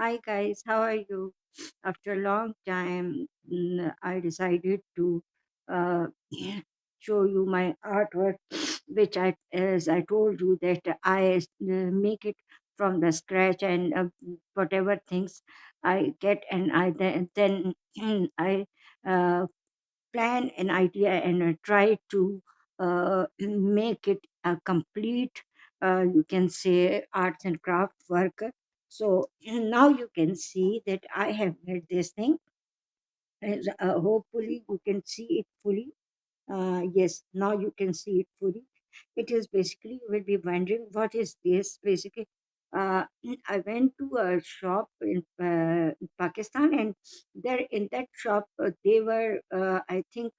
Hi guys, how are you? After a long time, I decided to uh, show you my artwork, which as I told you, that I make it from the scratch and whatever things I get, and then I uh, plan an idea and try to make it a complete, you can say, arts and craft work. So now you can see that I have made this thing. And, hopefully you can see it fully. Yes, now you can see it fully. It is basically, you will be wondering what is this basically. uh, I went to a shop in Pakistan, and there in that shop they were, I think,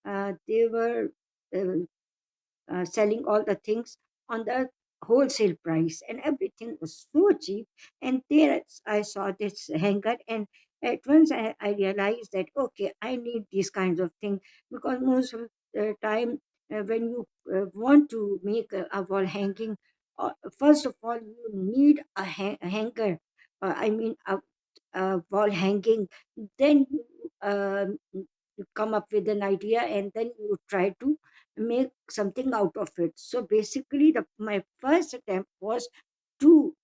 they were uh, selling all the things on the wholesale price, and everything was so cheap. And there I saw this hanger, and at once I realized that okay, I need these kinds of things, because most of the time when you want to make a wall hanging, first of all you need a hanger, I mean a wall hanging. Then you come up with an idea, and then you try to make something out of it. So basically, my first attempt was to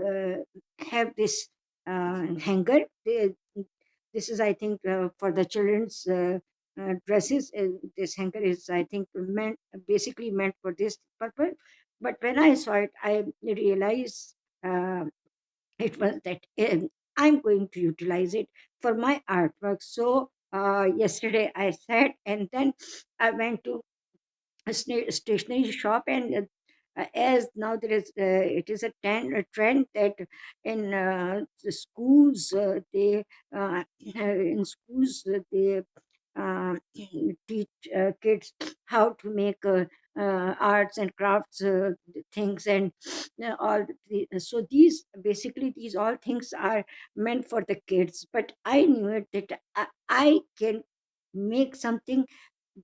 uh, have this hanger. This is, I think, for the children's dresses. This hanger is, I think, basically meant for this purpose. But when I saw it, I realized uh, it was that I'm going to utilize it for my artwork. So yesterday I sat, and then I went to a stationery shop, and as now there is it is a trend that in the schools in schools they uh, teach kids how to make arts and crafts things, and so these all things are meant for the kids. But I knew it that I can make something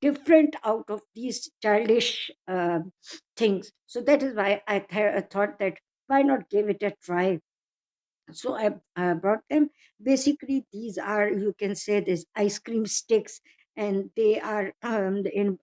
different out of these childish things. So that is why I thought that why not give it a try. So I brought them. Basically, these are, you can say, this ice cream sticks, and they are in.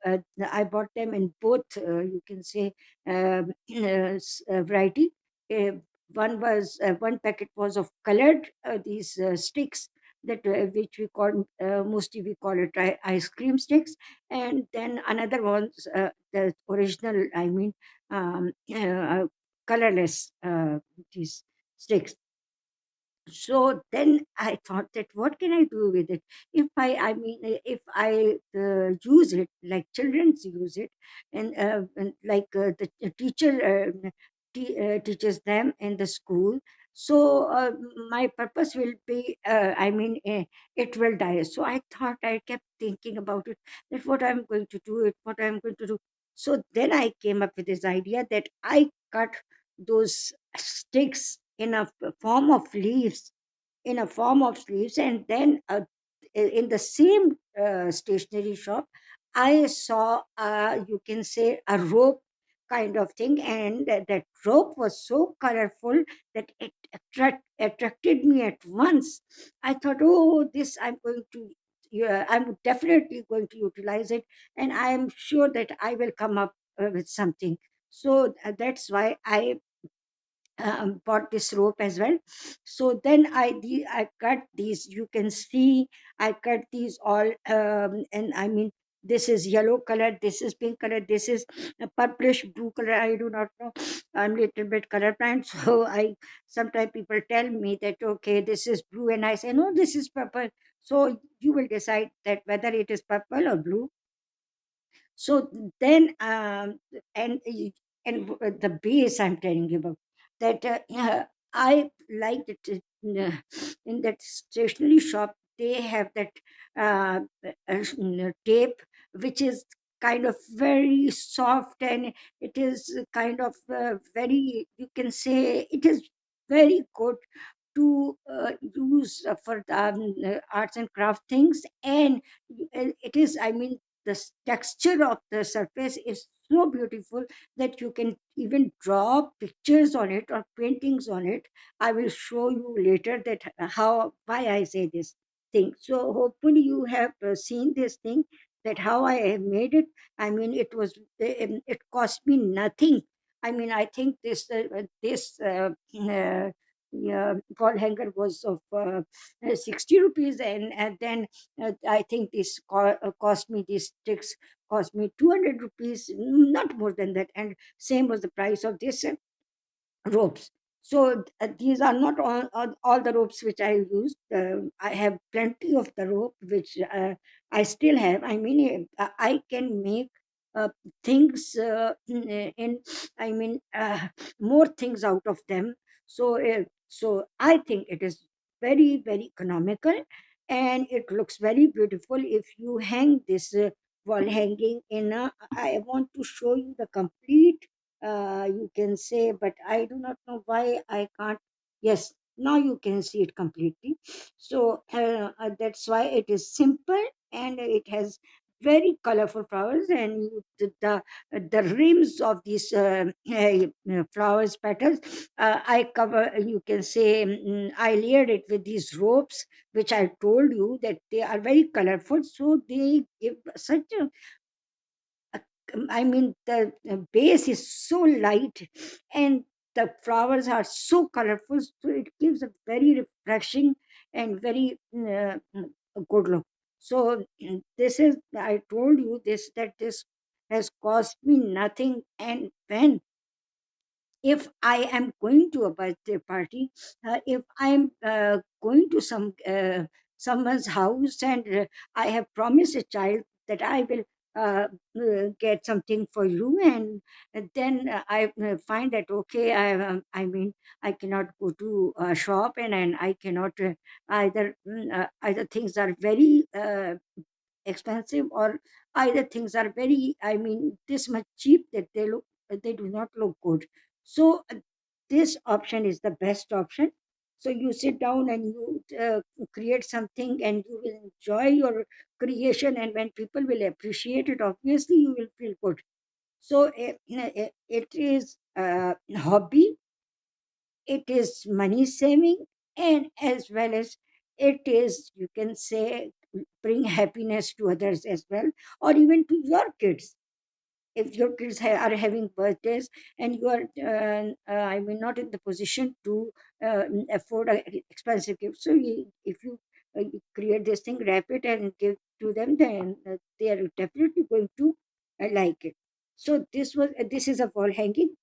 I bought them in both. You can say variety. Uh, one packet was of colored these sticks that which we call, mostly we call it ice cream sticks, and then another one's the original. I mean, colorless these sticks. So then I thought that what can I do with it? If if I use it like children's use it, and like the teacher teaches them in the school. So my purpose will be, it will die. So I thought, I kept thinking about it, that what I'm going to do, what I'm going to do. So then I came up with this idea that I cut those sticks in a form of leaves, and then in the same stationery shop I saw, you can say, a rope kind of thing, and that rope was so colorful that it attracted me at once. I thought, oh, this I'm going to, yeah, I'm definitely going to utilize it, and I am sure that I will come up with something. So that's why I bought this rope as well. So then I cut these. You can see I cut these all, and I mean, this is yellow color, this is pink color, this is a purplish blue color. I do not know. I'm little bit colorblind, so I sometimes people tell me that okay, this is blue, and I say no, this is purple. So you will decide that whether it is purple or blue. So then, and the base I'm telling you about, that I liked it in that stationery shop. They have that uh, tape, which is kind of very soft, and it is kind of very, you can say, it is very good to use for the arts and craft things. And it is, I mean, texture of the surface is so beautiful that you can even draw pictures on it or paintings on it. I will show you later that how why I say this thing. So hopefully you have seen this thing, that how I have made it. I mean, it cost me nothing. I mean, I think this yeah, wall hanger was of 60 rupees, and then I think cost me, these sticks cost me 200 rupees, not more than that. And same was the price of this ropes. So these are not all the ropes which I used. I have plenty of the rope which I still have. I mean, I can make uh, things I mean, more things out of them. So I think it is very, very economical, and it looks very beautiful if you hang this wall hanging in a. I want to show you the complete, you can say, but I do not know why I can't. Yes, now you can see it completely. So that's why it is simple, and it has very colorful flowers, and the rims of these flowers petals, I cover, you can say, I layered it with these ropes, which I told you that they are very colorful, so they give such a I mean, the base is so light, and the flowers are so colorful, so it gives a very refreshing and very good look. So this is, I told you this, that this has cost me nothing. And when, if I am going to a birthday party, if I'm going to someone's house, and I have promised a child that I will get something for you, and then I find that okay, I mean, I cannot go to a shop, and I cannot either things are very expensive, or either things are very, I mean, this much cheap that they do not look good. So this option is the best option. So you sit down and you create something, and you will enjoy your creation, and when people will appreciate it, obviously you will feel good. So it is a hobby, it is money saving, and as well as it is, you can say, bring happiness to others as well, or even to your kids. If your kids are having birthdays, and you are I mean, not in the position to afford a expensive gift, so if you create this thing, wrap it and give to them, then they are definitely going to like it. So this is a wall hanging.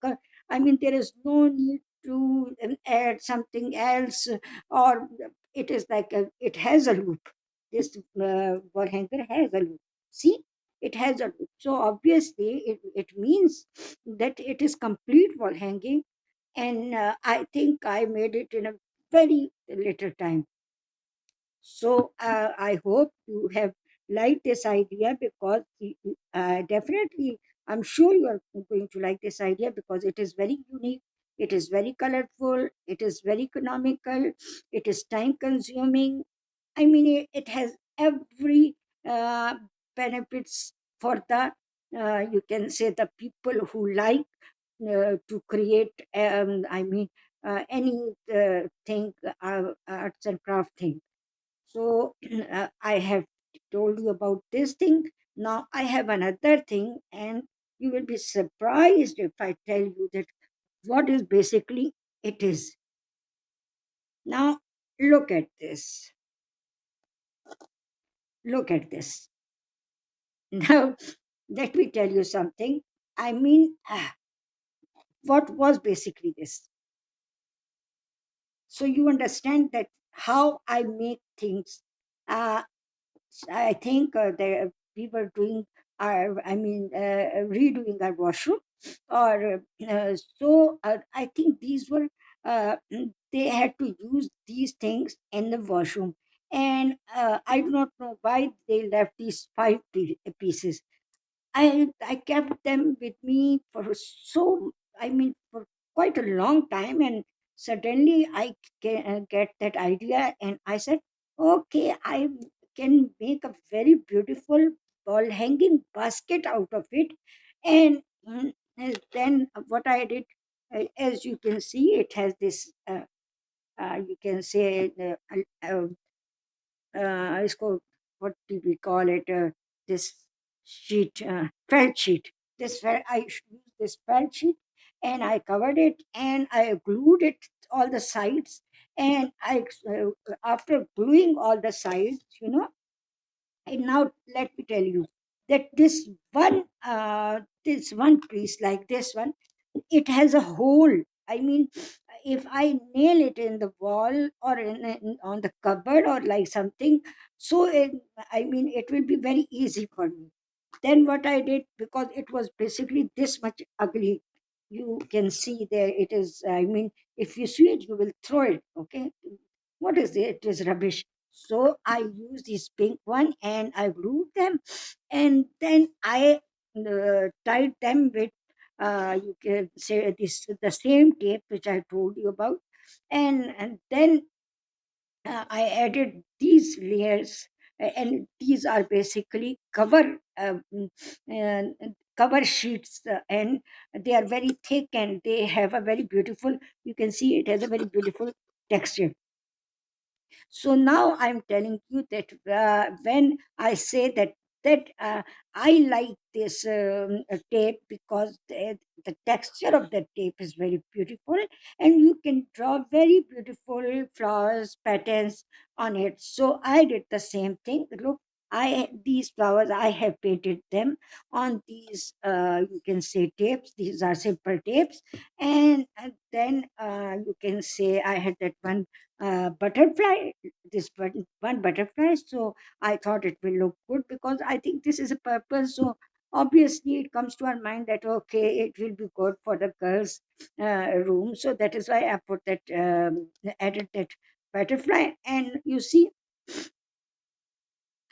I mean, there is no need to add something else, or it is like it has a loop. This wall hanger has a loop. See, it has a loop. So obviously it means that it is complete wall hanging, and I think I made it in a very little time. So I hope you have liked this idea, because definitely I'm sure you are going to like this idea, because it is very unique, it is very colorful, it is very economical, it is time consuming. I mean, it has every uh, benefits for the, you can say, the people who like to create, I mean, any thing, arts and craft thing. So I have told you about this thing. Now I have another thing, and you will be surprised if I tell you that what is basically it is. Now look at this. Look at this. Now let me tell you something. I mean, what was basically this? So you understand that how I make things. Uh, I think we were doing our, I mean, redoing our washroom, or I think these were, they had to use these things in the washroom. And I do not know why they left these pieces. I kept them with me for so, I mean, for quite a long time, and suddenly I get that idea, and I said, okay, I can make a very beautiful. wall hanging basket out of it. And then what I did, as you can see, it has this, you can say, it's called, what do we call it? This sheet, felt sheet. I used this felt sheet, and I covered it, and I glued it all the sides. And after gluing all the sides, and now let me tell you that this one piece, like this one, it has a hole. I mean, if I nail it in the wall, or on the cupboard, or like something, so I mean, it will be very easy for me. Then what I did, because it was basically this much ugly, you can see there it is. I mean, if you see it, you will throw it. Okay, what is it? It is rubbish. So I used this pink one, and I glued them, and then I tied them with, you can say, this the same tape which I told you about. And then I added these layers, and these are basically cover sheets, and they are very thick, and they have a very beautiful. You can see it has a very beautiful texture. So now I'm telling you that when I say that I like this tape, because the texture of the tape is very beautiful, and you can draw very beautiful flowers patterns on it. So I did the same thing. Look, these flowers, I have painted them on these, you can say, tapes. These are simple tapes. And then you can say I had that butterfly, this one butterfly. So I thought it will look good, because I think this is a purpose. So obviously it comes to our mind that okay, it will be good for the girls room. So that is why I put that, added that butterfly. And you see,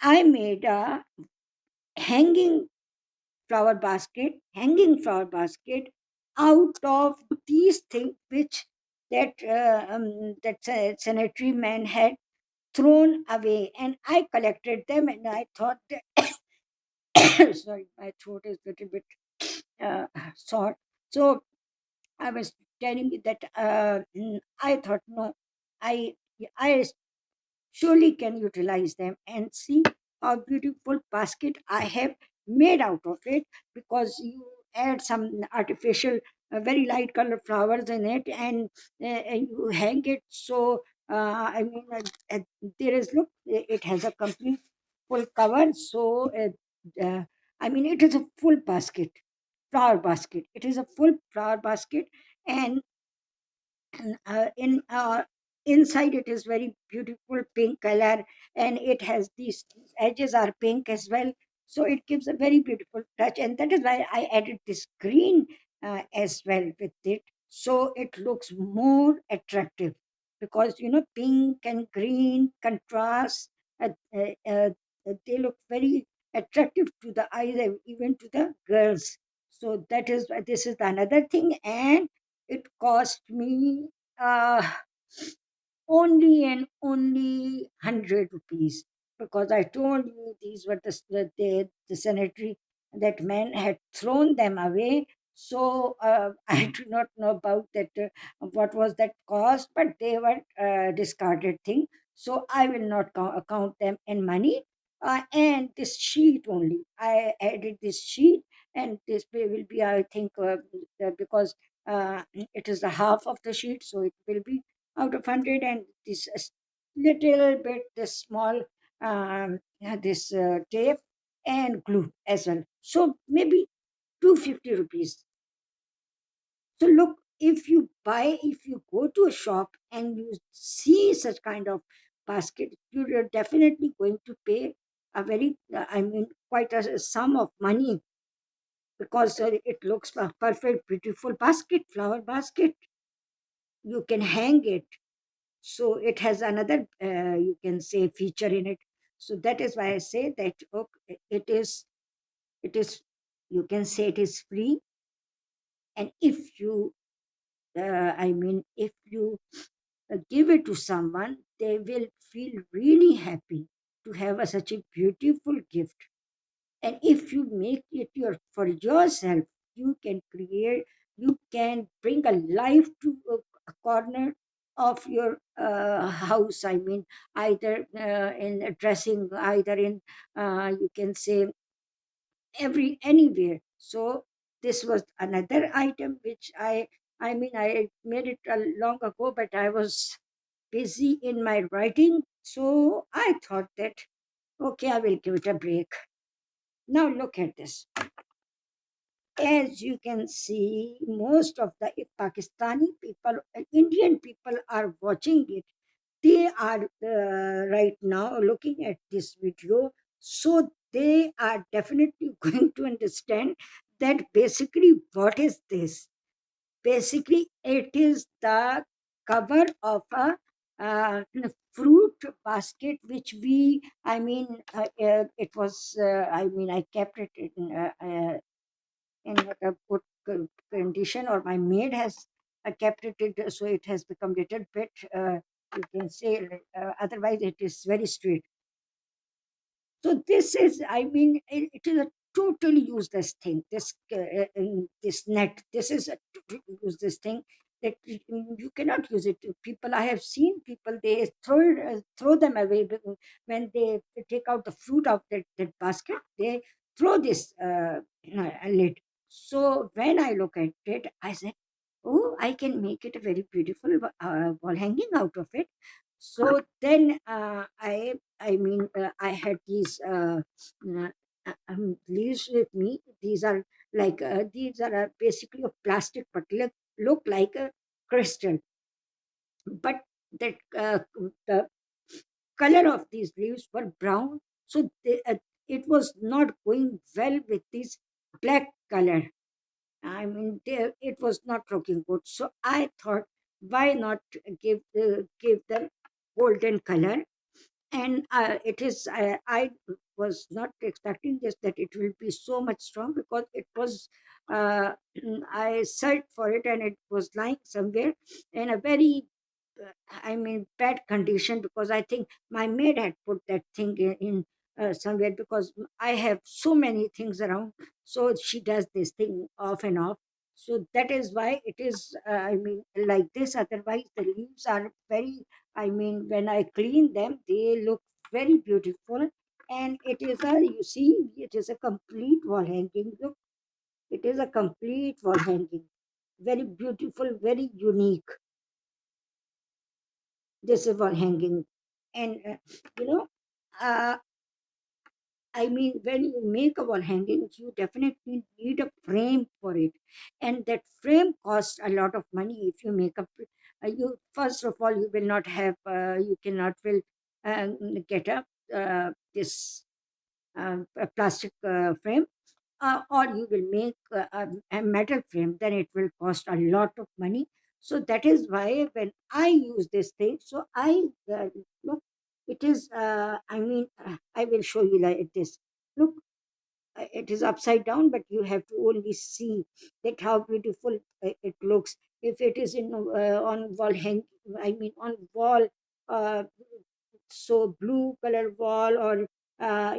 I made a hanging flower basket out of these things which that sanitary man had thrown away. And I collected them, and I thought that sorry, my throat is a little bit uh, sore. So I was telling you that I thought, no, I I surely can utilize them, and see how beautiful basket I have made out of it, because you add some artificial, very light color flowers in it, and you hang it. So I mean, there is, look, it has a complete full cover. So I mean, it is a full basket, flower basket. It is a full flower basket. And in inside it is very beautiful pink color, and it has these edges are pink as well. So it gives a very beautiful touch, and that is why I added this green as well with it, so it looks more attractive, because pink and green contrast. uh, uh, uh, they look very attractive to the eyes, even to the girls. So that is why this is another thing. And it cost me uh, only 100 rupees, because I told you these were the sanitary, that man had thrown them away. So I do not know about that, what was that cost, but they were discarded thing. So I will not count them in money. And this sheet only, I added this sheet, and this will be, I think, because it is the half of the sheet, so it will be out of 100. And this little bit, this small, this tape and glue as well, so maybe 250 rupees. So look, if you go to a shop and you see such kind of basket, you're definitely going to pay a very, I mean, quite a sum of money, because it looks a perfect beautiful basket, flower basket. You can hang it. So it has another, you can say, feature in it. So that is why I say that, okay, it is, you can say, it is free. And if you, I mean, if you give it to someone, they will feel really happy to have such a beautiful gift. And if you make it for yourself, you can create, you can bring a life to a corner of your house. I mean, either in a dressing, either in, you can say, anywhere. So this was another item which I mean, I made it long ago, but I was busy in my writing. So I thought that, okay, I will give it a break. Now look at this. As you can see, most of the Pakistani people, Indian people are watching it. They are right now looking at this video. So they are definitely going to understand that basically what is this? Basically, it is the cover of a fruit basket, which it was, I kept it in a good condition, or my maid has kept it, so it has become little bit, you can say, otherwise it is very straight. So this is, it is a totally useless thing. This net, this is a totally useless thing that you cannot use it. People, I have seen people, they throw them away when they take out the fruit out that basket. They throw this lid. So when I look at it, I say, oh, I can make it a very beautiful wall hanging out of it. So then I had these leaves with me. These are basically a plastic, but look like a crystal. But that the color of these leaves were brown, so it was not going well with this black color. It was not looking good. So I thought, why not give them golden color? And it is, I was not expecting this, that it will be so much strong, because it was, I searched for it and it was lying somewhere in a very, bad condition, because I think my maid had put that thing in somewhere, because I have so many things around. So she does this thing off and off. So that is why it is, like this. Otherwise, the leaves are very, when I clean them, they look very beautiful. And it is you see, it is a complete wall hanging. Look, it is a complete wall hanging. Very beautiful, very unique. This is wall hanging. And, you know, uh, when you make a wall hanging, you definitely need a frame for it. And that frame costs a lot of money. If you make you, first of all, you will not have, you cannot will get this a plastic frame, or you will make a metal frame, then it will cost a lot of money. So that is why when I use this thing, so I look, it is, I will show you like this. Look, it is upside down, but you have to only see that how beautiful it looks. If it is in on wall hang, on wall, uh, so blue color wall, or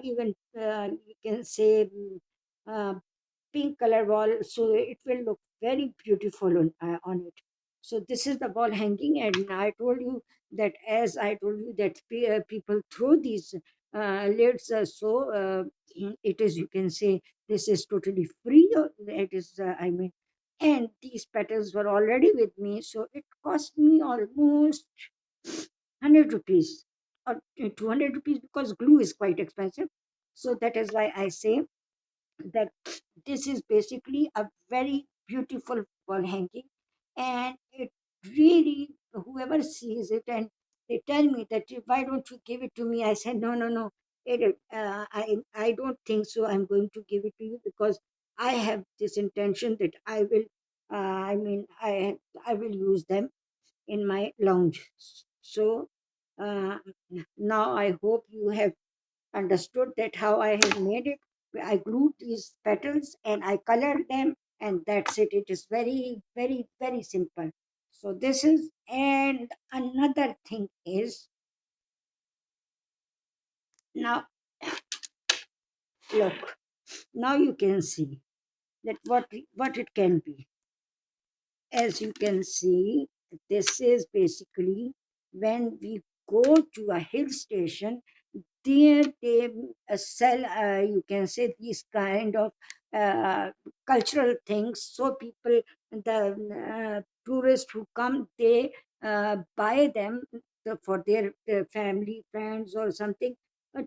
even you can say, uh, pink color wall, so it will look very beautiful on it. So this is the wall hanging. And I told you that, as I told you that people throw these lids, it is, you can say, this is totally free. It is, and these petals were already with me, so it cost me almost 100 rupees or 200 rupees, because glue is quite expensive. So that is why I say that this is basically a very beautiful wall hanging. And it really, whoever sees it and they tell me that, why don't you give it to me? I said, no, no, no. I don't think so. I'm going to give it to you, because I have this intention that I will, I will use them in my lounge. So uh, now I hope you have understood that how I have made it. I glued these petals and I colored them, and that's it. It is very, very, very simple. So this is, and another thing is, now look. Now you can see that what it can be. As you can see, this is basically when we go to a hill station, there they sell, you can say, these kind of uh, cultural things. So people, the tourists who come, they buy them for their family, friends, or something,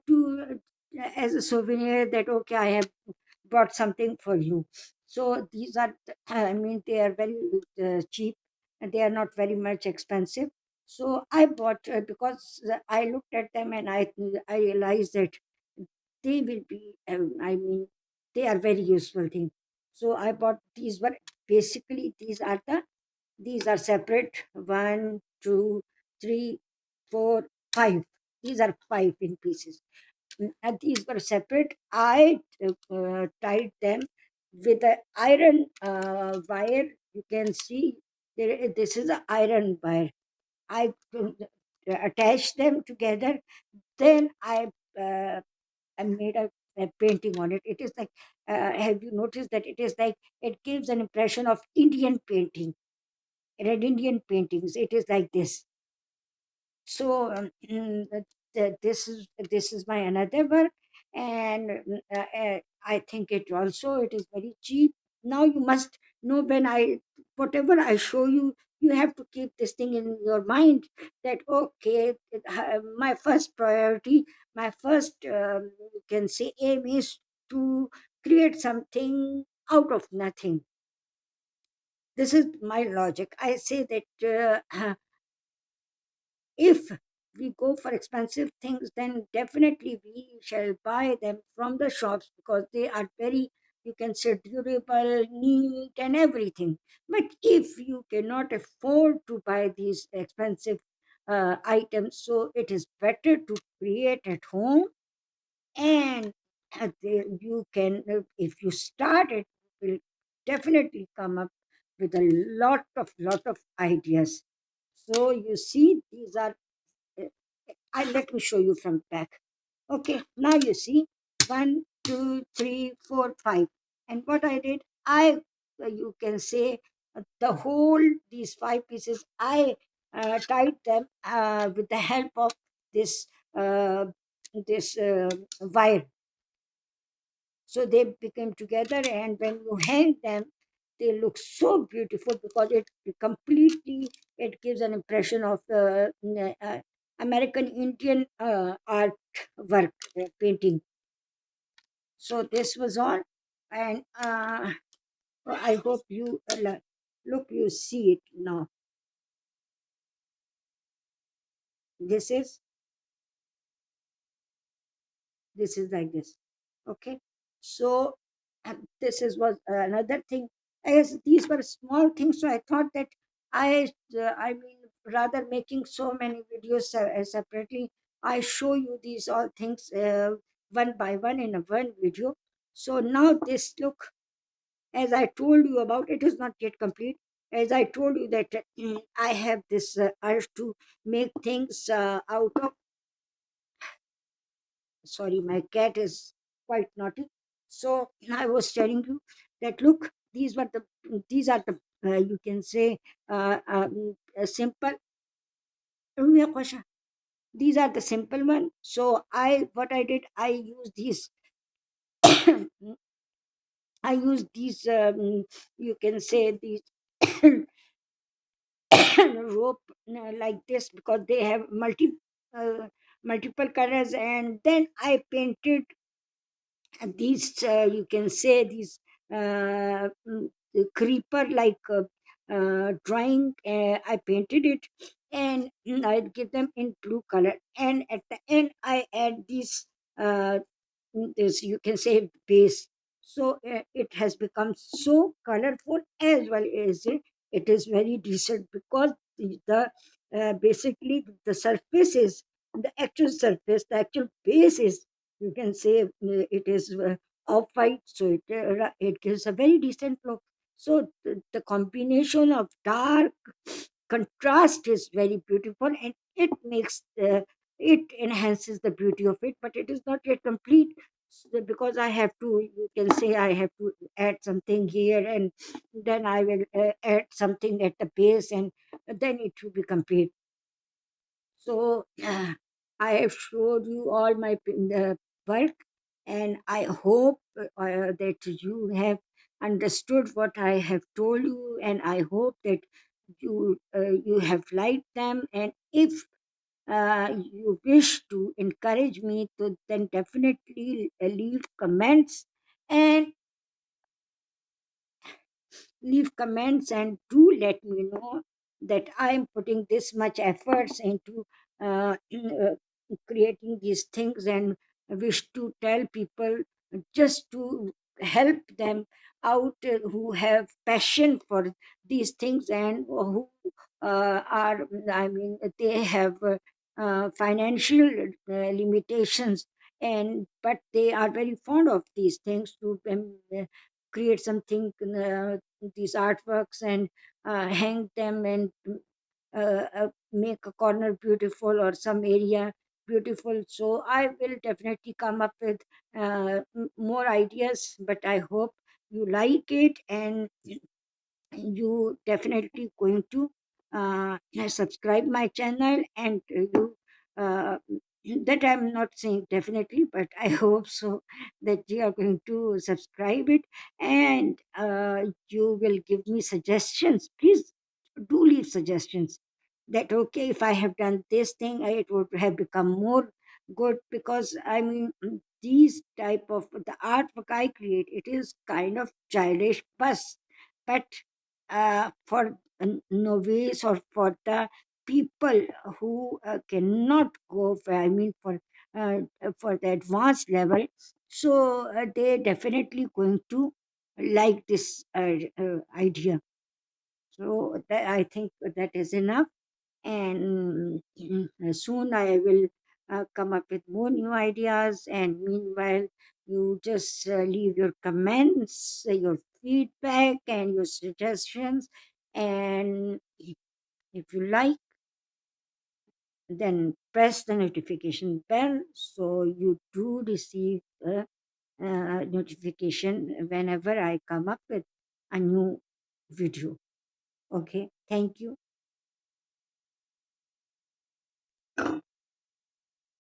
to as a souvenir, that okay, I have bought something for you. So these are, I mean, they are very cheap, and they are not very much expensive. So I bought, because I looked at them, and I realized that they will be, I mean, they are very useful thing. So I bought these. Were basically, these are separate. One, two, three, four, five. These are five in pieces, and these were separate. I tied them with an iron wire. You can see there, this is an iron wire. I attached them together. Then uh, I made a painting on it. It is like, have you noticed that it is like, it gives an impression of Indian painting, red Indian paintings. It is like this. So this is my another work, and I think it is very cheap. Now you must know, when I whatever I show you, you have to keep this thing in your mind, that okay, my first priority, my first, you can say, aim is to create something out of nothing. This is my logic. I say that if we go for expensive things, then definitely we shall buy them from the shops, because they are very, you can say, durable, neat, and everything. But if you cannot afford to buy these expensive items, so it is better to create at home. And you can, if you start it, you will definitely come up with a lot of ideas. So you see, these are, let me show you from back. Okay, now you see, one, two, three, four, five. And what I did, you can say, the whole, these five pieces, I tied them with the help of this uh, wire. So they became together, and when you hang them, they look so beautiful, because it completely, it gives an impression of American Indian art work, painting. So this was all, and I hope you look, you see it now. This is like this. Okay, so this is was another thing. As these were small things, so I thought that I mean, rather making so many videos separately, I show you these all things one by one in a one video. So now this look, as I told you about, it is not yet complete. As I told you that I have this urge to make things out of, sorry, my cat is quite naughty. So I was telling you that, look, these are the, you can say, simple. These are the simple one. So what I did, I used these. I used these. You can say these rope like this, because they have multiple colors, and then I painted these, you can say, these the creeper like drawing. I painted it, and I give them in blue color, and at the end I add these, uh, this, you can say, base. So it has become so colorful, as well as it is very decent, because basically the surface is the actual surface, the actual base is, you can say, it is off white, so it gives a very decent look. So the combination of dark contrast is very beautiful, and it makes it enhances the beauty of it, but it is not yet complete. because I have to, you can say I have to add something here, and then I will add something at the base, and then it will be complete. So I have showed you all my work, and I hope that you have understood what I have told you, and I hope that you have liked them. And if you wish to encourage me to, then definitely leave comments, and and do let me know that I'm putting this much efforts into creating these things, and wish to tell people just to help them out who have passion for these things, and who are, I mean, they have financial limitations, and but they are very fond of these things to create something, these artworks, and hang them, and make a corner beautiful or some area beautiful. So I will definitely come up with more ideas, but I hope you like it, and you definitely going to subscribe my channel, and you uh, that I'm not saying definitely, but I hope so that you are going to subscribe it, and you will give me suggestions. Please do leave suggestions that, okay, if I have done this thing, it would have become more good, because I mean, these type of the artwork I create, it is kind of childish, but for novice, or for the people who cannot go for, I mean, for the advanced level, so they definitely going to like this idea. So that, I think that is enough, and soon I will come up with more new ideas. And meanwhile, you just leave your comments, your feedback, and your suggestions. And if you like, then press the notification bell so you do receive a notification whenever I come up with a new video. Okay, thank you.